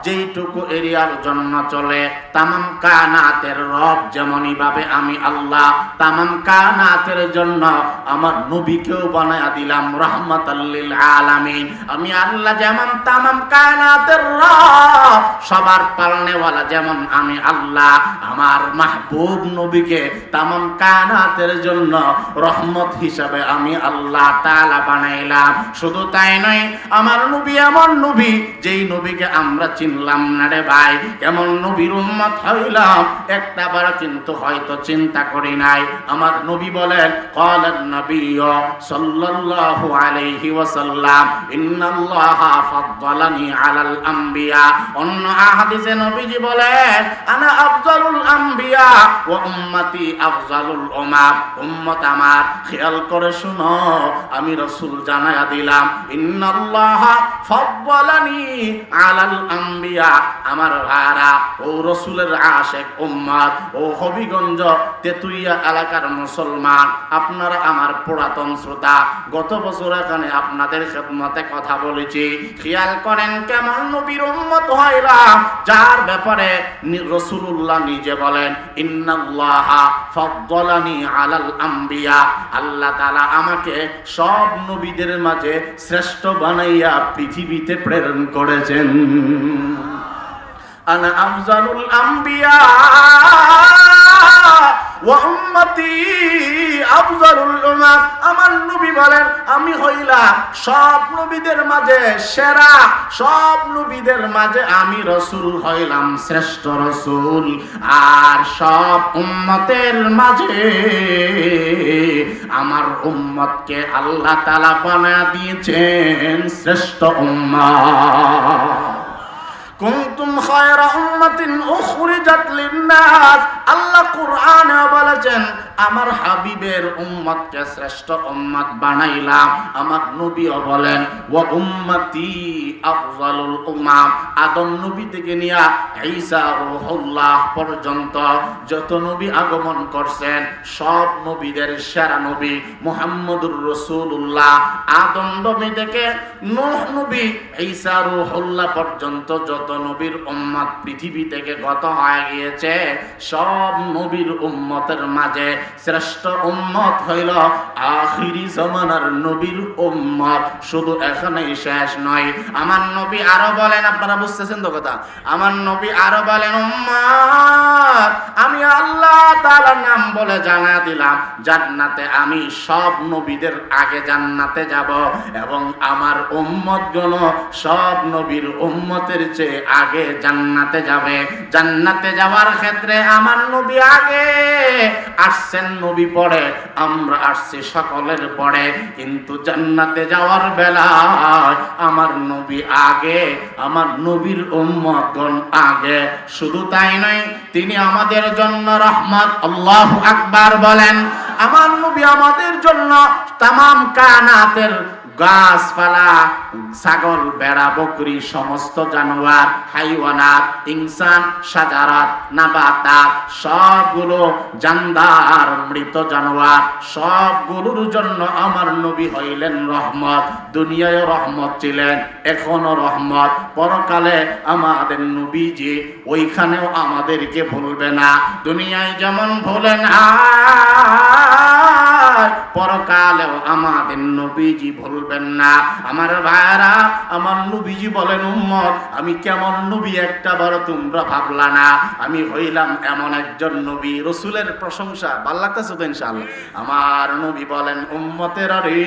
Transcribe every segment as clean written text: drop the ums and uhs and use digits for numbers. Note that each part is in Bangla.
যেইটুকু এরিয়ার জন্য চলে, তামাম কায়নাতের রব যেমনই ভাবে আমি আল্লাহ, তামাম কায়নাতের জন্য আমার নবীকেও বানায়া দিলাম রাহমাতাল লিল আলামিন। আমি আল্লাহ যেমন তামাম কায়নাতের রব, সবার পালনেওয়ালা যেমন আমি আল্লাহ, আমার মাহবুব নবীকে তামাম কায়নাতের জন্য রহমত হিসাবে আমি আল্লাহ তাআলা বানাইলাম। শুধু তাই নয়, আমার নবী এমন নবী যেই নবীকে আমরা চিনলাম না রে ভাই, কেমন নবীর উম্মত হইলাম একটা বার কিন্তু হয়তো চিন্তা করি নাই। আমার নবী বলেন, ক্বালান নবিয়্যু সাল্লাল্লাহু আলাইহি ওয়াসাল্লাম ইন্নাল্লাহা ফাদ্দালানি আলাল আমবিয়া। অন্য হাদিসে নবীজি বলেন, আনা আফজালুল আমবিয়া ওয়া উম্মতি আফজালুল উমাম। উম্মত আমার খেয়াল করে শুনো, আমি রাসূল জানায়া দিলাম, ইন্নাল্লাহা ফাদ্দালানি আলাল আমবিয়া। আমার ভাইরা, ও রাসূলের আশিক উম্মত, ও হবিগঞ্জ তেতুইয়া এলাকার মুসলমান, আপনারা আমার পুরাতন শ্রোতা, গত বছর এখানে আপনাদের খেদমতে কথা বলেছি। খেয়াল করেন কেমন নবীর উম্মত হইলাম, যার ব্যাপারে রাসূলুল্লাহ নিজে বলেন, ইন্নাল্লাহা ফাদ্দালানি আলাল আমবিয়া। আল্লাহ তাআলা আমাকে সব নবীদের মাঝে শ্রেষ্ঠ বানাইয়া পৃথিবীতে প্রেরণ করেছেন। আনা আফজালুল আমবিয়া ওয়া উম্মতি আফজালুল উমাম। আমার নবী বলেন, আমি হইলাম সব নবীদের মাঝে সেরা, সব নবীদের মাঝে আমি রাসূল হইলাম শ্রেষ্ঠ রাসূল, আর সব উম্মতের মাঝে আমার উম্মতকে আল্লাহ তাআলা বানায়া দিয়েছেন শ্রেষ্ঠ উম্মত। কুনতুম খায়রা উম্মাতিন উখরিজাত লিন-নাস। আল্লাহ কুরআনে বলেছেন, আমার হাবিবের উম্মতকে শ্রেষ্ঠ উম্মত বানাইলাম। আমার নবীও বলেন, ওয়া উম্মতি আফজালুল উমাম। আদম নবী থেকে নিয়া ঈসা রূহুল্লাহ পর্যন্ত যত নবী আগমন করছেন, সব নবীদের সেরা নবী মুহাম্মদুর রাসূলুল্লাহ। আদম নবী থেকে নূহ নবী, ঈসা রূহুল্লাহ পর্যন্ত যত নবীর উম্মত পৃথিবী থেকে গত হয়ে গিয়েছে, সব নবীর উম্মতের মাঝে শ্রেষ্ঠ উম্মত হইল আখিরি জামানার নবীর উম্মত। শুধু এখানেই শেষ নয়, আমার নবী আরো বলেন, আপনারা বুঝতেছেন তো কথা, আমার নবী আরো বলেন, উম্মত আমি আল্লাহ তাআলার নাম বলে জানা দিলাম, জান্নাতে আমি সব নবীদের আগে জান্নাতে যাব, এবং আমার উম্মতগণ সব নবীর উম্মতের চেয়ে আগে জান্নাতে যাবে। জান্নাতে যাওয়ার ক্ষেত্রে আমার নবী আগে আসছেন, নবী পরে, আমরা আসছি সকলের পরে, কিন্তু জান্নাতে যাওয়ার বেলায় আমার নবী আগে, আমার নবীর উম্মতগণ আগে। শুধু তাই নয়, তিনি আমাদের জন্য রহমত। আল্লাহু আকবার বলেন। আমার নবী আমাদের জন্য তামাম কায়নাতের গাছপালা, ছাগল, ভেড়া, বকরি, সমস্ত জানোয়ার, হাইওয়ানাত, ইনসান, সাজারাত, নাবাতাত, সবগুলো জানদার, মৃত জানোয়ার, সবগুলোর জন্য আমার নবী হইলেন রহমত। দুনিয়ায় রহমত ছিলেন, এখনো রহমত। পরকালে আমাদের নবীজি ওইখানেও আমাদেরকে ভুলবে না। দুনিয়ায় যেমন ভুলেন, পরকালেও আমাদের নবীজি ভুলবেন না। আমার ভাইরা, আমার নবীজি বলেন, উম্মত আমি কেমন নবী একটা বার তোমরা ভাবলা না। আমি হইলাম এমন একজন নবী, রাসূলের প্রশংসা ভালো লাগতেছে তো ইনশাআল্লাহ। আমার নবী বলেন, উম্মতের রে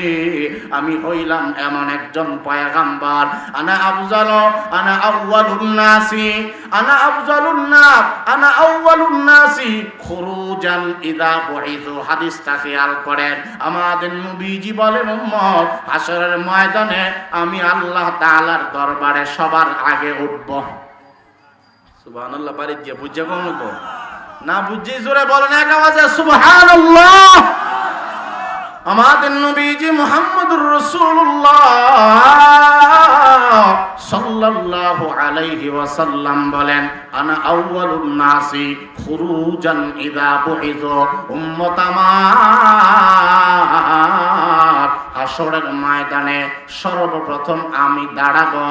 আমি হইলাম এমন একজন পয়গম্বর। আনা আফজালু, আনা আউয়ালুন নাসি, আনা আফজালুন নাস, আনা আউয়ালুন নাসি খুরুজান ইযা বুইযু। হাদিসটা খেয়াল করেন, আমাদের নবীজি বলেন, উম্মত হাশরের ময়দানে আমি আল্লাহ তাআলার দরবারে সবার আগে উঠব। সুবহানাল্লাহ। বাড়ি গিয়ে বুঝে কোন না বুঝে জোরে বলেন এক আওয়াজে সুবহানাল্লাহ। আমাদের নবীজি মুহাম্মদুর রাসূলুল্লাহ সাল্লাল্লাহু আলাইহি ওয়াসাল্লাম বলেন, আনা আউয়ালুন নাসি খুরুজান ইযা বুইযু। উম্মত আমার হাসরের ময়দানে সর্বপ্রথম আমি দাঁড়াবো।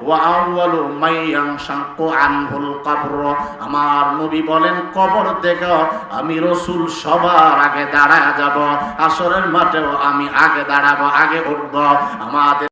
ওয়া আউয়ালু মাইয়ানশাক্কু আনহুল কবর, আমার নবী বলেন কবর থেকে আমি রাসূল সবার আগে দাঁড়ায় যাব। হাসরের মাঠেও আমি আগে দাঁড়াবো, আগে উঠব। আমাদের